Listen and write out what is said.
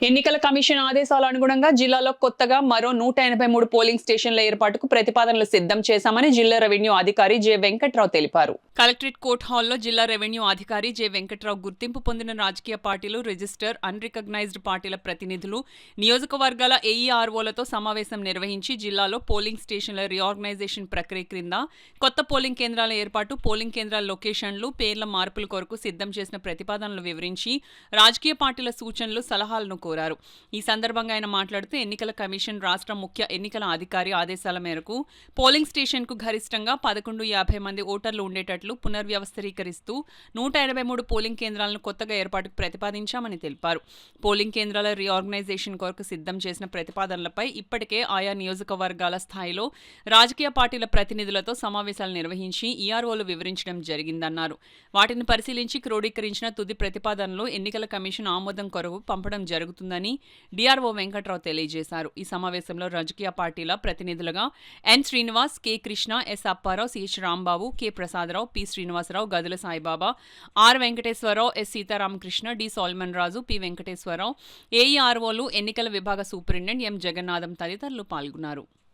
ఎన్నికల కమిషన్ ఆదేశాల అనుగుణంగా జిల్లాలో కొత్తగా మరో 183 పోలింగ్ స్టేషన్ల ఏర్పాటుకు ప్రతిపాదనలు సిద్ధం చేశామని జిల్లా రెవెన్యూ అధికారి జె వెంకట్రావు తెలిపారు. కలెక్టరేట్ కోర్ట్ హాల్లో జిల్లా రెవెన్యూ అధికారి జె వెంకట్రావు గుర్తింపు పొందిన రాజకీయ పార్టీలు, రిజిస్టర్, అన్రికగ్నైజ్డ్ పార్టీల ప్రతినిధులు, నియోజకవర్గాల ఏఈఆర్ఓలతో సమావేశం నిర్వహించి జిల్లాలో పోలింగ్ స్టేషన్ల రీఆర్గనైజేషన్ ప్రక్రియ క్రింద కొత్త పోలింగ్ కేంద్రాల ఏర్పాటు, పోలింగ్ కేంద్రాల లొకేషన్లు, పేర్ల మార్పుల కొరకు సిద్ధం చేసిన ప్రతిపాదనలు వివరించి రాజకీయ పార్టీల సూచనలు, సలహాలను కోరారు. ఈ సందర్భంగా ఆయన మాట్లాడుతూ ఎన్నికల కమిషన్ రాష్ట్ర ముఖ్య ఎన్నికల అధికారి ఆదేశాల మేరకు పోలింగ్ స్టేషన్కు గరిష్టంగా 1150 మంది ఓటర్లు ఉండేటట్లు పునర్వ్యవస్థీకరిస్తూ 183 పోలింగ్ కేంద్రాలను కొత్తగా ఏర్పాటుకు ప్రతిపాదించామని తెలిపారు. పోలింగ్ కేంద్రాల రీఆర్గనైజేషన్ కొరకు సిద్ధం చేసిన ప్రతిపాదనలపై ఇప్పటికే ఆయా నియోజకవర్గాల స్థాయిలో రాజకీయ పార్టీల ప్రతినిధులతో సమావేశాలు నిర్వహించి ఈఆర్ఓలు వివరించడం జరిగిందన్నారు. వాటిని పరిశీలించి క్రోడీకరించిన తుది ప్రతిపాదనలు ఎన్నికల కమిషన్ ఆమోదం కొరకు పంపడం జరుగుతుందని డిఆర్ఓ వెంకట్రావు తెలియజేశారు. ఈ సమావేశంలో రాజకీయ పార్టీల ప్రతినిధులుగా N Srinivas, K Krishna, S Apparao, CH Rambabu, K Prasadarao, P Srinivasarao, Gadula Saibaba, R Venkateswararao, S Seetharamakrishna, D Solomon Raju, P Venkateswararao, ఏఈఆర్ఓలు, ఎన్నికల విభాగ సూపరింటెండెంట్ ఎం జగన్నాథం తదితరులు పాల్గొన్నారు.